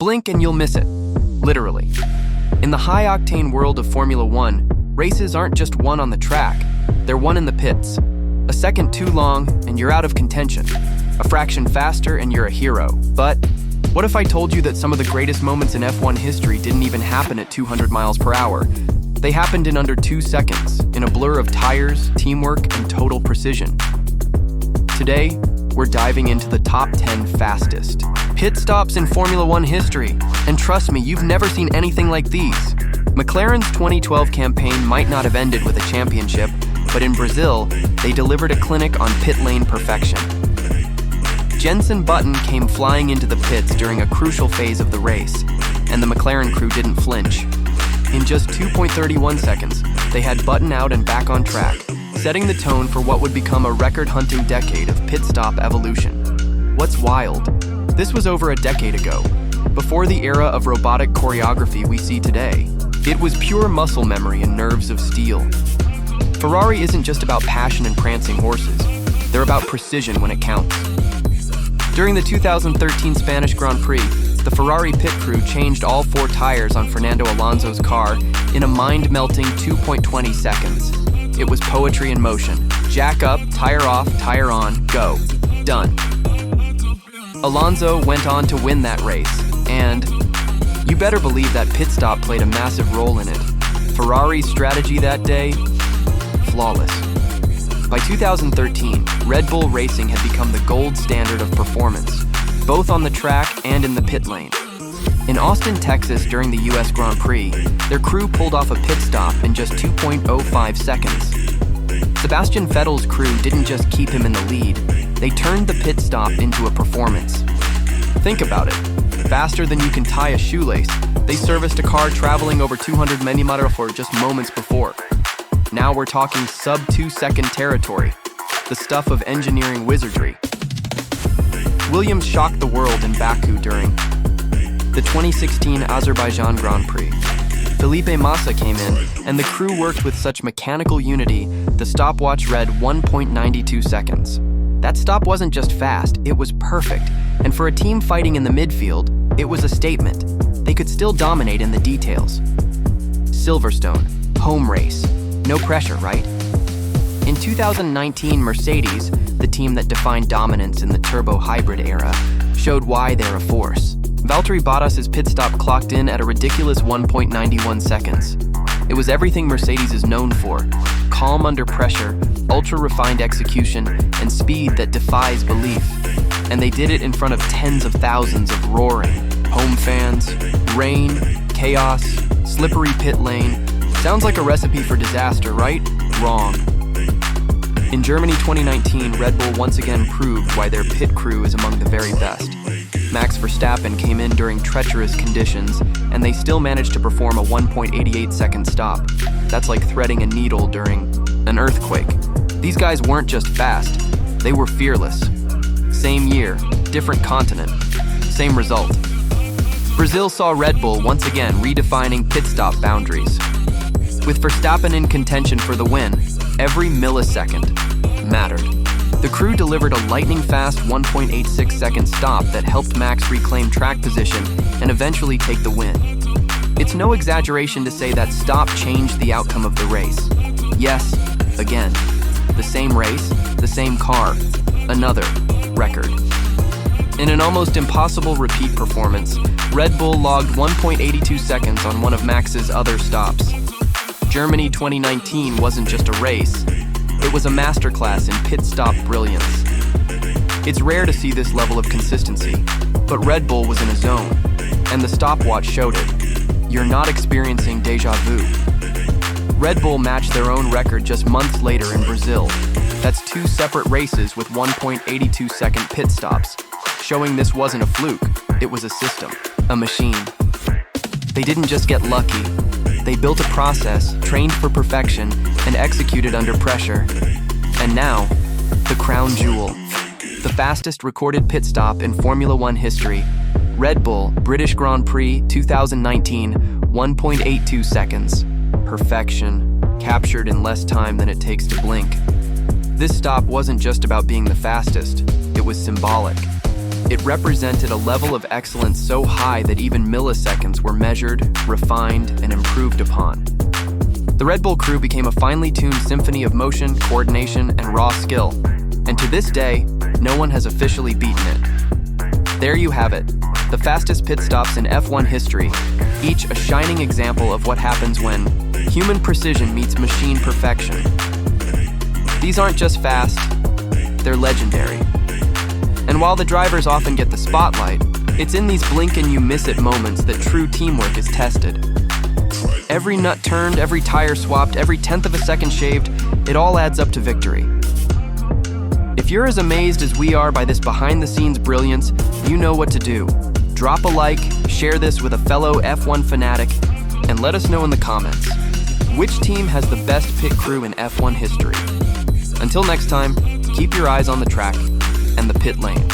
Blink and you'll miss it. Literally. In the high-octane world of Formula One, races aren't just won on the track, they're won in the pits. A second too long and you're out of contention. A fraction faster and you're a hero. But what if I told you that some of the greatest moments in F1 history didn't even happen at 200 miles per hour? They happened in under 2 seconds, in a blur of tires, teamwork, and total precision. Today, we're diving into the top 10 fastest pit stops in Formula One history. And trust me, you've never seen anything like these. McLaren's 2012 campaign might not have ended with a championship, but in Brazil, they delivered a clinic on pit lane perfection. Jenson Button came flying into the pits during a crucial phase of the race, and the McLaren crew didn't flinch. In just 2.31 seconds, they had Button out and back on track, setting the tone for what would become a record-hunting decade of pit stop evolution. What's wild? This was over a decade ago, before the era of robotic choreography we see today. It was pure muscle memory and nerves of steel. Ferrari isn't just about passion and prancing horses. They're about precision when it counts. During the 2013 Spanish Grand Prix, the Ferrari pit crew changed all 4 tires on Fernando Alonso's car in a mind-melting 2.20 seconds. It was poetry in motion. Jack up, tire off, tire on, go. Done. Alonso went on to win that race, and you better believe that pit stop played a massive role in it. Ferrari's strategy that day? Flawless. By 2013, Red Bull Racing had become the gold standard of performance, both on the track and in the pit lane. In Austin, Texas, during the US Grand Prix, their crew pulled off a pit stop in just 2.05 seconds. Sebastian Vettel's crew didn't just keep him in the lead, they turned the pit stop into a performance. Think about it. Faster than you can tie a shoelace, they serviced a car traveling over 200 km/h just moments before. Now we're talking sub-2-second territory, the stuff of engineering wizardry. Williams shocked the world in Baku during the 2016 Azerbaijan Grand Prix. Felipe Massa came in, and the crew worked with such mechanical unity, the stopwatch read 1.92 seconds. That stop wasn't just fast, it was perfect. And for a team fighting in the midfield, it was a statement. They could still dominate in the details. Silverstone, home race. No pressure, right? In 2019, Mercedes, the team that defined dominance in the turbo hybrid era, showed why they're a force. Valtteri Bottas' pit stop clocked in at a ridiculous 1.91 seconds. It was everything Mercedes is known for: calm under pressure, ultra-refined execution, and speed that defies belief. And they did it in front of tens of thousands of roaring home fans, rain, chaos, slippery pit lane. Sounds like a recipe for disaster, right? Wrong. In Germany 2019, Red Bull once again proved why their pit crew is among the very best. Max Verstappen came in during treacherous conditions, and they still managed to perform a 1.88-second stop. That's like threading a needle during an earthquake. These guys weren't just fast, they were fearless. Same year, different continent, same result. Brazil saw Red Bull once again redefining pit stop boundaries. With Verstappen in contention for the win, every millisecond mattered. The crew delivered a lightning-fast 1.86-second stop that helped Max reclaim track position and eventually take the win. It's no exaggeration to say that stop changed the outcome of the race. Yes, again, the same race, the same car, another record. In an almost impossible repeat performance, Red Bull logged 1.82 seconds on one of Max's other stops. Germany 2019 wasn't just a race, it was a masterclass in pit stop brilliance. It's rare to see this level of consistency, but Red Bull was in a zone, and the stopwatch showed it. You're not experiencing déjà vu. Red Bull matched their own record just months later in Brazil. That's 2 separate races with 1.82-second pit stops, showing this wasn't a fluke, it was a system, a machine. They didn't just get lucky. They built a process, trained for perfection, and executed under pressure. And now, the crown jewel. The fastest recorded pit stop in Formula One history. Red Bull, British Grand Prix 2019, 1.82 seconds. Perfection, captured in less time than it takes to blink. This stop wasn't just about being the fastest, it was symbolic. It represented a level of excellence so high that even milliseconds were measured, refined, and improved upon. The Red Bull crew became a finely tuned symphony of motion, coordination, and raw skill, and to this day, no one has officially beaten it. There you have it, the fastest pit stops in F1 history, each a shining example of what happens when human precision meets machine perfection. These aren't just fast, they're legendary. And while the drivers often get the spotlight, it's in these blink-and-you-miss-it moments that true teamwork is tested. Every nut turned, every tire swapped, every tenth of a second shaved, it all adds up to victory. If you're as amazed as we are by this behind-the-scenes brilliance, you know what to do. Drop a like, share this with a fellow F1 fanatic, and let us know in the comments, which team has the best pit crew in F1 history? Until next time, keep your eyes on the track and the pit lane.